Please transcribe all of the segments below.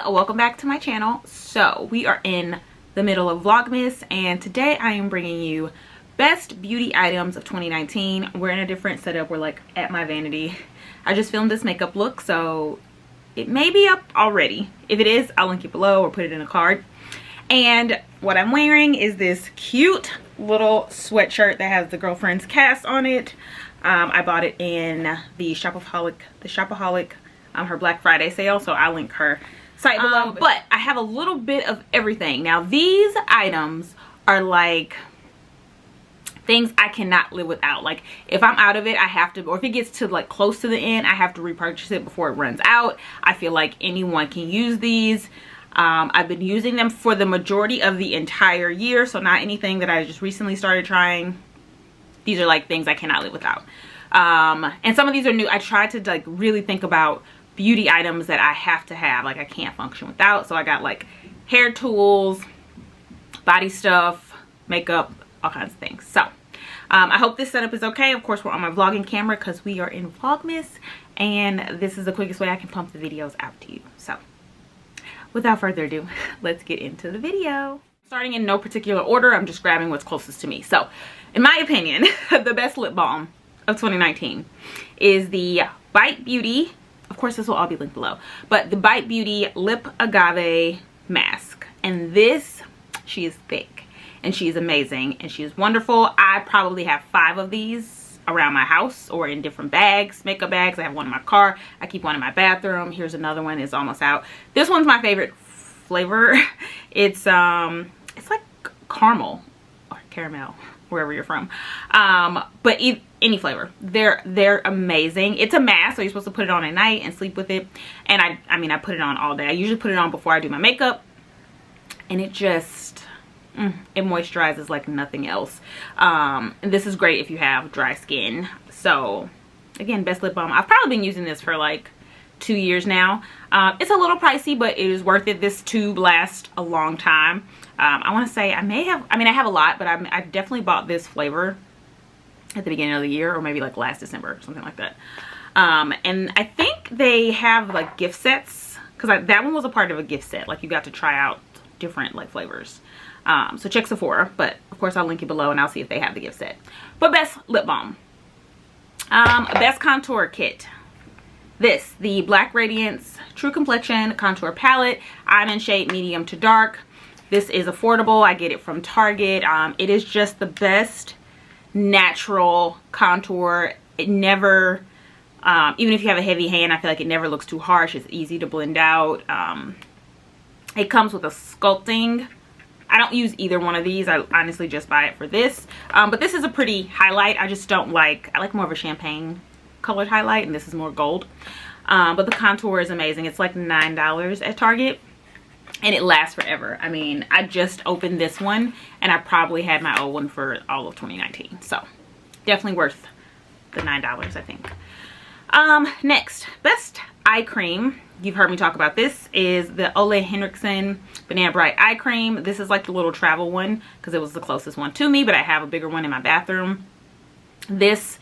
Welcome back to my channel. So we are in the middle of Vlogmas, and today I am bringing you best beauty items of 2019. We're in a different setup. We're like at my vanity. I just filmed this makeup look, so it may be up already. If it is, I'll link it below or put it in a card. And what I'm wearing is this cute little sweatshirt that has the Girlfriend's cast on it. I bought it in the Shopaholic, her Black Friday sale, so I'll link her site below. But I have a little bit of everything. Now these items are like things I cannot live without. Like if I'm out of it, I have to, or if it gets to like close to the end, I have to repurchase it before it runs out. I feel like anyone can use these. I've been using them for the majority of the entire year, so not anything that I just recently started trying. These are like things I cannot live without. And some of these are new. I tried to like really think about beauty items that I have to have, like I can't function without. So I got like hair tools, body stuff, makeup, all kinds of things. So I hope this setup is okay. Of course, we're on my vlogging camera because we are in Vlogmas, and this is the quickest way I can pump the videos out to you. So without further ado, let's get into the video. Starting in no particular order, I'm just grabbing what's closest to me. So in my opinion, the best lip balm of 2019 is the Bite Beauty. Of course, this will all be linked below, but the Bite Beauty Lip Agave Mask. And this, she is thick and she is amazing and she is wonderful. I probably have 5 of these around my house or in different bags, makeup bags. I have one in my car. I keep one in my bathroom. Here's another one. It's almost out. This one's my favorite flavor. It's like caramel or caramel, wherever you're from. But any flavor, they're amazing. It's a mask, so you're supposed to put it on at night and sleep with it. And I mean I put it on all day. I usually put it on before I do my makeup, and it just it moisturizes like nothing else. And this is great if you have dry skin. So again, best lip balm. I've probably been using this for like 2 years now. It's a little pricey, but it is worth it. This tube lasts a long time. I want to say I have a lot, but I've definitely bought this flavor at the beginning of the year, or maybe like last December, something like that. And I think they have like gift sets, because that one was a part of a gift set. Like you got to try out different like flavors. So check Sephora, but of course I'll link it below and I'll see if they have the gift set. But best lip balm, best contour kit. The Black Radiance True Complexion Contour Palette. I'm in shade medium to dark. This is affordable. I get it from Target. It is just the best natural contour. It never, even if you have a heavy hand, I feel like it never looks too harsh. It's easy to blend out. It comes with a sculpting. I don't use either one of these. I honestly just buy it for this. But this is a pretty highlight. I just don't like, I like more of a champagne colored highlight, and this is more gold. But the contour is amazing. It's like $9 at Target, and it lasts forever. I mean, I just opened this one and I probably had my old one for all of 2019, so definitely worth the $9, I think. Next, best eye cream. You've heard me talk about this, is the Ole Henriksen Banana Bright Eye Cream. This is like the little travel one because it was the closest one to me, but I have a bigger one in my bathroom. This,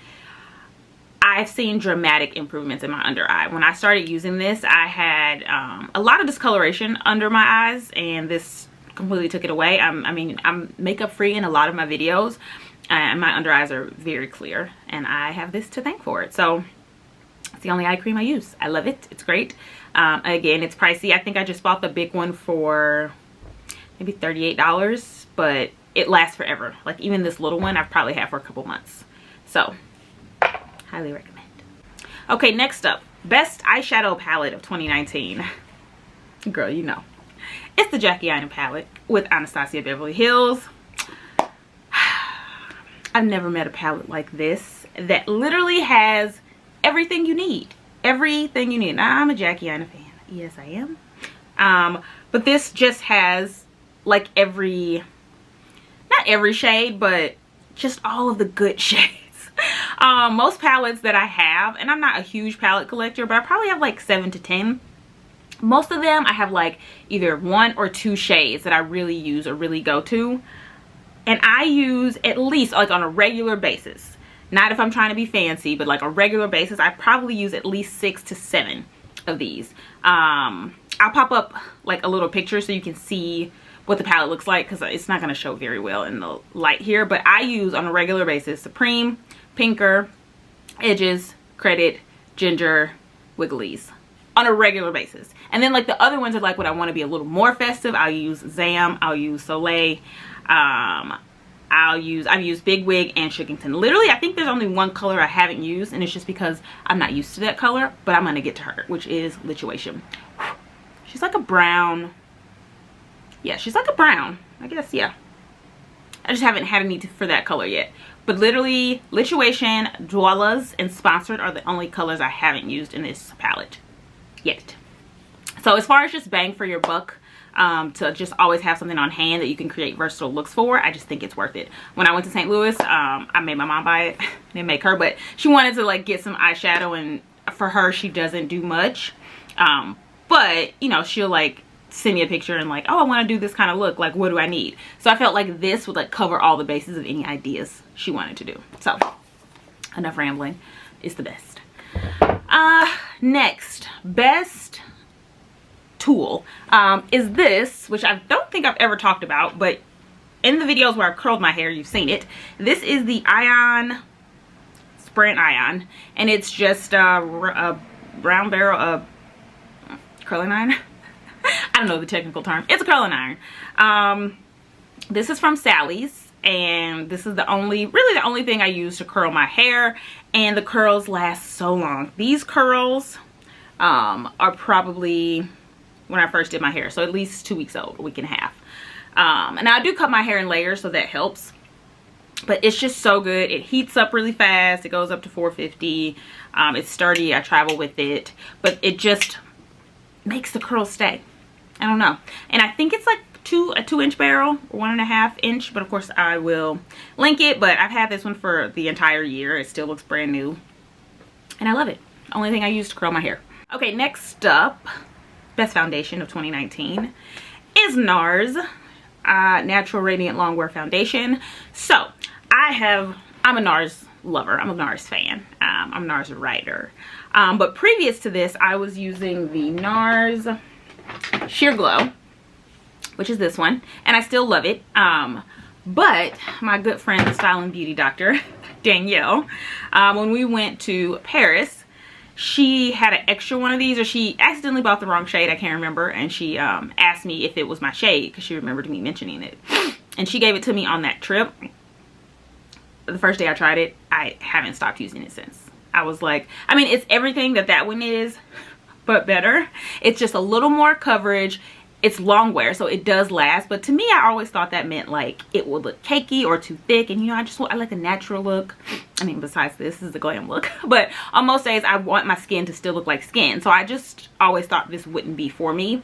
I've seen dramatic improvements in my under eye. When I started using this, I had a lot of discoloration under my eyes, and this completely took it away. I'm makeup free in a lot of my videos, and my under eyes are very clear, and I have this to thank for it. So it's the only eye cream I use. I love it. It's great. Again, it's pricey. I think I just bought the big one for maybe $38, but it lasts forever. Like even this little one I've probably had for a couple months. So highly recommend. Okay, next up, best eyeshadow palette of 2019. Girl, you know, it's the Jackie Aina palette with Anastasia Beverly Hills. I've never met a palette like this that literally has everything you need. Everything you need. Now, I'm a Jackie Aina fan. Yes, I am. But this just has like not every shade, but just all of the good shades. Most palettes that I have, and I'm not a huge palette collector, but I probably have like 7 to 10. Most of them I have like either 1 or 2 shades that I really use or really go to. And I use at least like on a regular basis, not if I'm trying to be fancy, but like a regular basis, I probably use at least 6 to 7 of these. I'll pop up like a little picture so you can see what the palette looks like, because it's not going to show very well in the light here. But I use on a regular basis Supreme, Pinker, Edges, Credit, Ginger, Wigglies on a regular basis. And then like the other ones are like when I want to be a little more festive, I'll use Zam, I'll use Soleil, I've used Big Wig and Shugington. Literally, I think there's only one color I haven't used, and it's just because I'm not used to that color, but I'm gonna get to her, which is Lituation. She's like a brown. Yeah, she's like a brown, I guess. Yeah, I just haven't had a need for that color yet. But literally, Lituation, Dwellas, and Sponsored are the only colors I haven't used in this palette yet. So as far as just bang for your buck, to just always have something on hand that you can create versatile looks for, I just think it's worth it. When I went to St. Louis, I made my mom buy it. Didn't make her, but she wanted to like get some eyeshadow, and for her, she doesn't do much. But you know, she'll like send me a picture and like, oh, I want to do this kind of look, like what do I need? So I felt like this would like cover all the bases of any ideas she wanted to do. So enough rambling. It's the best. Next best tool is this, which I don't think I've ever talked about, but in the videos where I've curled my hair, you've seen it. This is the Sprint Ion, and it's just a round barrel curling iron. I don't know the technical term. It's a curling iron. This is from Sally's, and this is really the only thing I use to curl my hair, and the curls last so long. These curls are probably when I first did my hair, so at least 2 weeks old, a week and a half. And I do cut my hair in layers, so that helps. But it's just so good. It heats up really fast. It goes up to 450. It's sturdy. I travel with it, but it just makes the curls stay. I don't know. And I think it's like a 2-inch barrel, or 1.5 inch, but of course I will link it. But I've had this one for the entire year. It still looks brand new, and I love it. Only thing I use to curl my hair. Okay, next up, best foundation of 2019 is NARS Natural Radiant Longwear Foundation. So I'm a NARS lover. I'm a NARS fan. I'm a NARS writer. But previous to this, I was using the NARS Sheer Glow, which is this one, and I still love it. But my good friend, the style and beauty doctor, Danielle, when we went to Paris, she had an extra one of these, or she accidentally bought the wrong shade, I can't remember, and she asked me if it was my shade because she remembered me mentioning it, and she gave it to me on that trip. The first day I tried it, I haven't stopped using it since. I was like, I mean, it's everything that one is, but better. It's just a little more coverage. It's long wear, so it does last. But to me, I always thought that meant like it would look cakey or too thick. And you know, I like a natural look. I mean, besides this is the glam look. But on most days, I want my skin to still look like skin. So I just always thought this wouldn't be for me.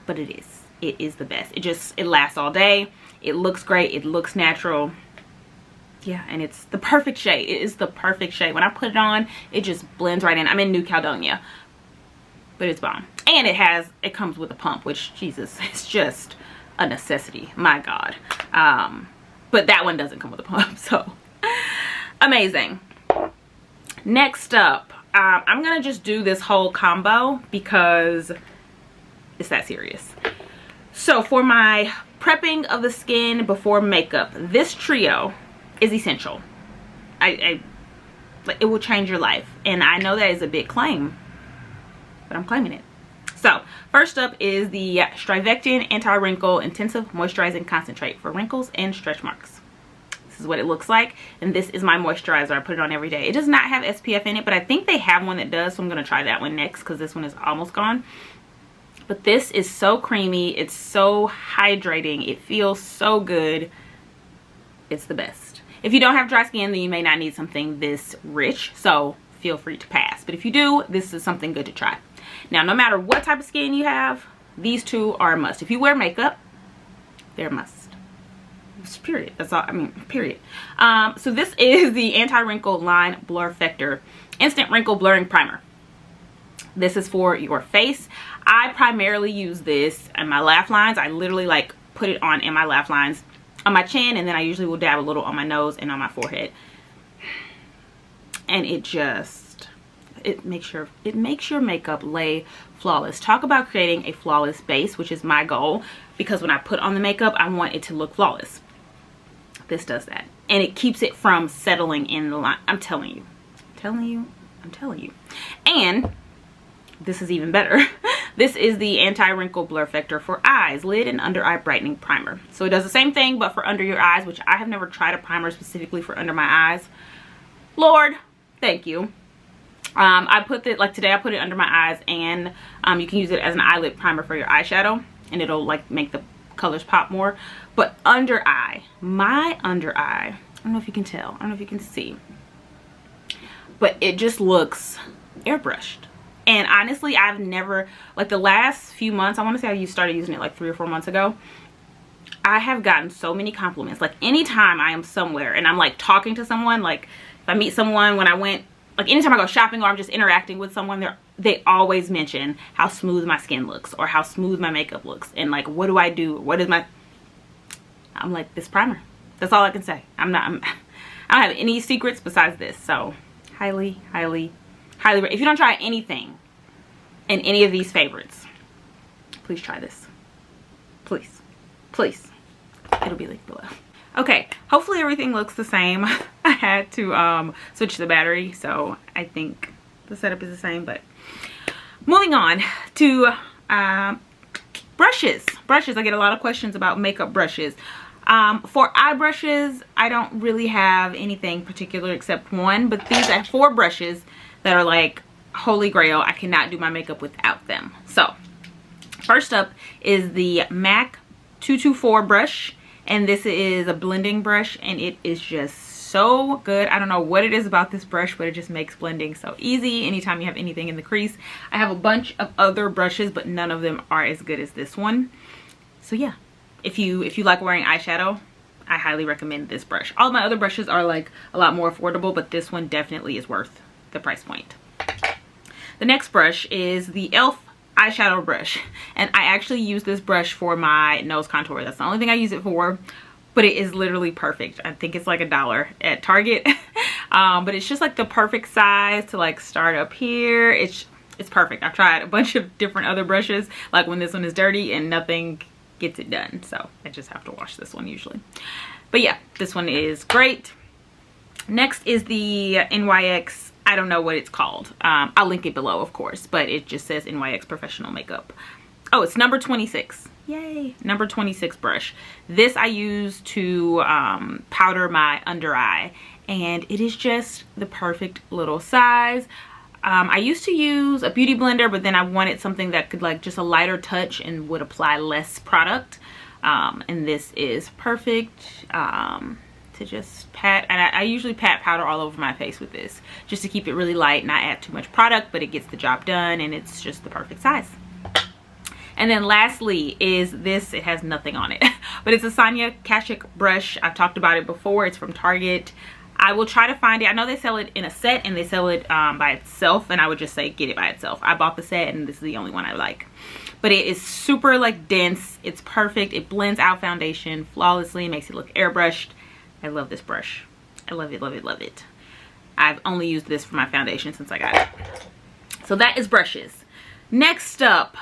But it is. It is the best. It lasts all day. It looks great. It looks natural. Yeah, and it's the perfect shade. It is the perfect shade. When I put it on, it just blends right in. I'm in New Caledonia, but it's bomb. And it comes with a pump, which, Jesus, it's just a necessity. My God. But that one doesn't come with a pump, so amazing. Next up, I'm gonna just do this whole combo because it's that serious. So for my prepping of the skin before makeup, this trio is essential. It will change your life, and I know that is a big claim, but I'm claiming it. So first up is the Strivectin Anti-Wrinkle Intensive Moisturizing Concentrate for wrinkles and stretch marks. This is what it looks like, and this is my moisturizer. I put it on every day. It does not have SPF in it, but I think they have one that does, so I'm going to try that one next because this one is almost gone. But this is so creamy. It's so hydrating. It feels so good. It's the best. If you don't have dry skin, then you may not need something this rich, so feel free to pass. But if you do, this is something good to try. Now, no matter what type of skin you have, these two are a must. If you wear makeup, they're a must. It's period. That's all. I mean, period. So this is the Anti-Wrinkle Line Blur Effector Instant Wrinkle Blurring Primer. This is for your face. I primarily use this in my laugh lines. I literally like put it on in my laugh lines, on my chin, and then I usually will dab a little on my nose and on my forehead. And it makes your makeup lay flawless. Talk about creating a flawless base, which is my goal, because when I put on the makeup, I want it to look flawless. This does that, and it keeps it from settling in the line. I'm telling you. And this is even better. This is the anti-wrinkle blur effector for eyes, lid and under eye brightening primer. So it does the same thing but for under your eyes, which I have never tried a primer specifically for under my eyes. Lord, thank you. I put it, like today I put it under my eyes, and you can use it as an eyelid primer for your eyeshadow, and it'll like make the colors pop more. But under eye, my under eye, I don't know if you can tell, I don't know if you can see, but it just looks airbrushed. And honestly, I've never, like the last few months, I want to say I started using it like 3 or 4 months ago, I have gotten so many compliments. Like anytime I am somewhere and I'm like talking to someone, like if I meet someone, when I went, like anytime I go shopping or I'm just interacting with someone, they always mention how smooth my skin looks or how smooth my makeup looks. And like, what do I do? I'm like, this primer. That's all I can say. I don't have any secrets besides this. So highly, if you don't try anything in any of these favorites, please try this. Please. It'll be linked below. Okay, hopefully everything looks the same. I had to switch the battery, so I think the setup is the same. But moving on to brushes. I get a lot of questions about makeup brushes. For eye brushes, I don't really have anything particular except one, but these are 4 brushes that are like holy grail. I cannot do my makeup without them. So first up is the MAC 224 brush, and this is a blending brush, and it is just so good. I don't know what it is about this brush, but it just makes blending so easy anytime you have anything in the crease. I have a bunch of other brushes, but none of them are as good as this one. So yeah, if you like wearing eyeshadow, I highly recommend this brush. All my other brushes are like a lot more affordable, but this one definitely is worth the price point. The next brush is the e.l.f. eyeshadow brush, and I actually use this brush for my nose contour. That's the only thing I use it for, but it is literally perfect. I think it's like $1 at Target. But it's just like the perfect size to like start up here. It's perfect. I've tried a bunch of different other brushes, like when this one is dirty, and nothing gets it done, so I just have to wash this one usually. But yeah, this one is great. Next is the NYX, I don't know what it's called. I'll link it below, of course, but it just says NYX Professional Makeup. Oh, it's number 26. Yay, number 26 brush. This I use to powder my under eye, and it is just the perfect little size. I used to use a beauty blender, but then I wanted something that could like just a lighter touch and would apply less product. And this is perfect to just pat. And I usually pat powder all over my face with this, just to keep it really light, not add too much product, but it gets the job done, and it's just the perfect size. And then lastly is this. It has nothing on it, but it's a Sonia Kashuk brush. I've talked about it before. It's from Target. I will try to find it. I know they sell it in a set and they sell it by itself, and I would just say get it by itself. I bought the set and this is the only one I like. But it is super like dense. It's perfect. It blends out foundation flawlessly, makes it look airbrushed. I love this brush. I love it, love it, love it. I've only used this for my foundation since I got it. So that is brushes. Next up,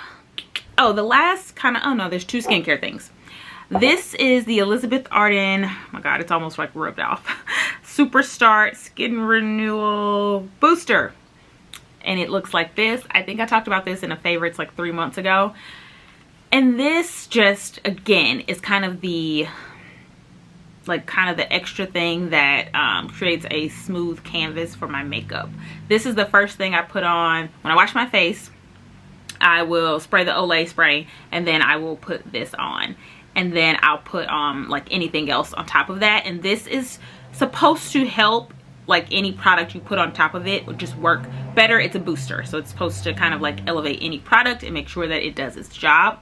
oh, the last kind of, oh no, there's 2 skincare things. This is the Elizabeth Arden, oh my god, it's almost like rubbed off, Super Start Skin Renewal Booster. And it looks like this. I think I talked about this in a favorites like 3 months ago. And this just, again, is kind of the extra thing that creates a smooth canvas for my makeup. This is the first thing I put on when I wash my face. I will spray the Olay spray, and then I will put this on, and then I'll put like anything else on top of that. And this is supposed to help, like any product you put on top of it would just work better. It's a booster, so it's supposed to kind of like elevate any product and make sure that it does its job.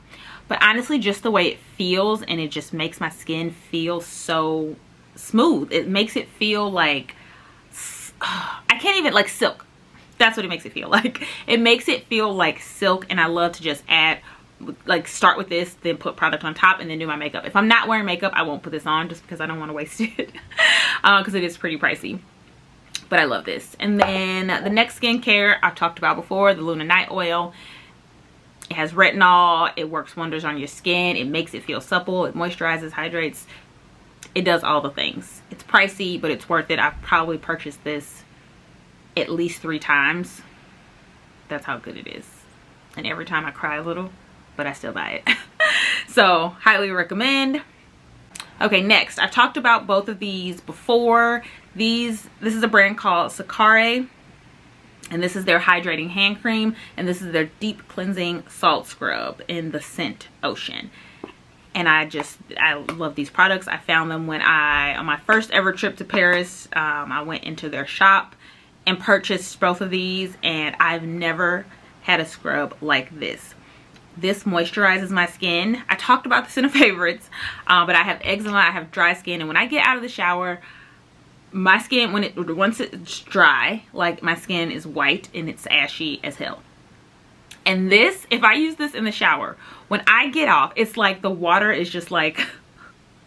But honestly, just the way it feels, and it just makes my skin feel so smooth. It makes it feel like, I can't even, like silk. That's what it makes it feel like. It makes it feel like silk, and I love to just add, like, start with this, then put product on top, and then do my makeup. If I'm not wearing makeup, I won't put this on just because I don't want to waste it, because it is pretty pricey. But I love this. And then the next skincare I've talked about before, the Luna Night Oil. It has retinol. It works wonders on your skin. It makes it feel supple. It moisturizes, hydrates. It does all the things. It's pricey, but it's worth it. I've probably purchased this at least 3 times. That's how good it is. And every time I cry a little, but I still buy it. So highly recommend. Okay, next, I've talked about both of these before. This is a brand called Sakare, and this is their hydrating hand cream, and this is their deep cleansing salt scrub in the scent Ocean. And I love these products. I found them when on my first ever trip to Paris, I went into their shop and purchased both of these, and I've never had a scrub like this. This moisturizes my skin. I talked about this in the favorites, but I have eczema, I have dry skin, and when I get out of the shower, my skin, once it's dry, like, my skin is white and it's ashy as hell. And this, if I use this in the shower, when I get off, it's like the water is just like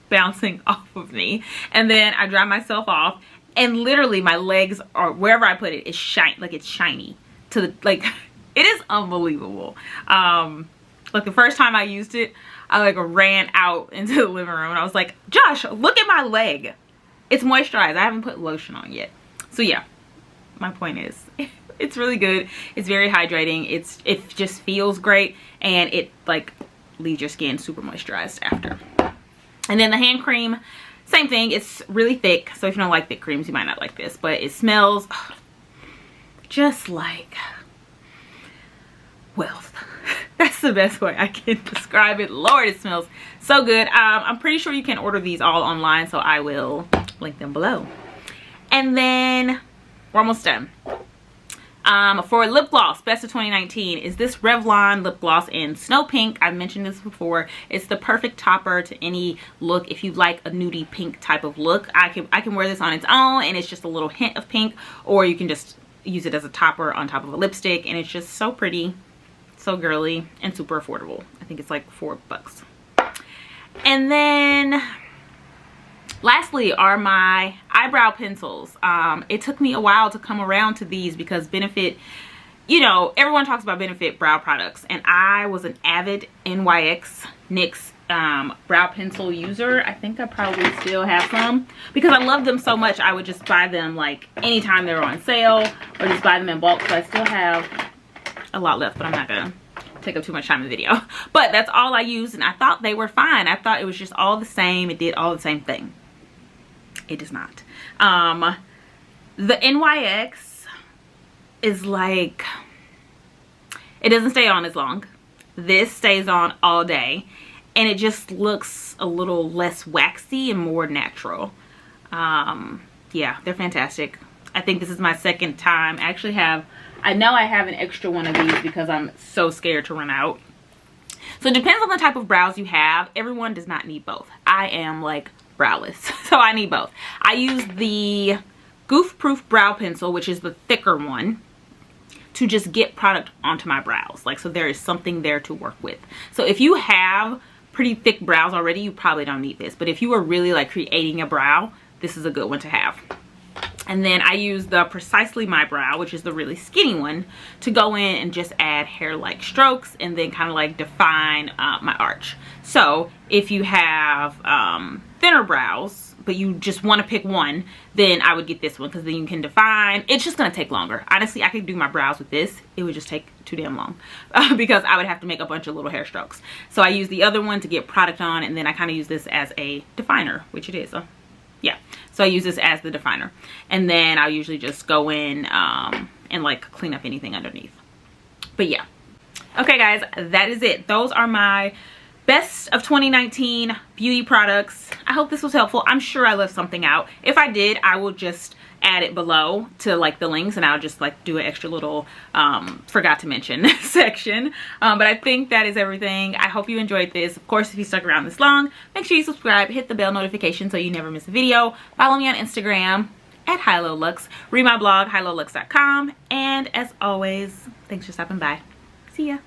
bouncing off of me, and then I dry myself off, and literally my legs, or wherever I put it, is it's shiny to the, like, it is unbelievable. Like, the first time I used it, I like ran out into the living room and I was like, Josh, look at my leg. It's moisturized. I haven't put lotion on yet. So yeah, my point is, it's really good. It's very hydrating. It just feels great, and it like leaves your skin super moisturized after. And then the hand cream, same thing. It's really thick, so if you don't like thick creams, you might not like this, but it smells just like wealth. That's the best way I can describe it. Lord, it smells so good. I'm pretty sure you can order these all online, so I will link them below. And then we're almost done. For lip gloss, best of 2019 is this Revlon lip gloss in Snow Pink. I've mentioned this before. It's the perfect topper to any look. If you like a nudie pink type of look, I can wear this on its own, and it's just a little hint of pink, or you can just use it as a topper on top of a lipstick, and it's just so pretty, so girly, and super affordable. I think it's like $4. And then lastly are my eyebrow pencils. It took me a while to come around to these because Benefit, you know, everyone talks about Benefit brow products, and I was an avid NYX brow pencil user. I think I probably still have some because I love them so much. I would just buy them like anytime they were on sale, or just buy them in bulk. So I still have a lot left, but I'm not gonna take up too much time in the video. But that's all I used, and I thought they were fine. I thought it was just all the same. It did all the same thing. It does not. The NYX is like, it doesn't stay on as long. This stays on all day, and it just looks a little less waxy and more natural. Yeah, they're fantastic. I think this is my second time. I know I have an extra one of these because I'm so scared to run out. So it depends on the type of brows you have. Everyone does not need both. I am like browless, so I need both. I use the Goof Proof brow pencil, which is the thicker one, to just get product onto my brows. Like, so there is something there to work with. So if you have pretty thick brows already, you probably don't need this. But if you are really like creating a brow, this is a good one to have. And then I use the Precisely My Brow, which is the really skinny one, to go in and just add hair-like strokes and then kind of like define my arch. So if you have thinner brows, but you just want to pick one, then I would get this one because then you can define. It's just going to take longer. Honestly, I could do my brows with this. It would just take too damn long because I would have to make a bunch of little hair strokes. So I use the other one to get product on, and then I kind of use this as a definer, which it is. Yeah, so I use this as the definer, and then I'll usually just go in and like clean up anything underneath. But yeah, okay guys, that is it. Those are my best of 2019 beauty products. I hope this was helpful. I'm sure I left something out. If I did, I will just add it below to like the links, and I'll just like do an extra little forgot to mention section. But I think that is everything. I hope you enjoyed this. Of course, if you stuck around this long, make sure you subscribe, hit the bell notification so you never miss a video. Follow me on Instagram at Highlowluxxe. Read my blog, highlowluxxe.com. And as always, thanks for stopping by. See ya.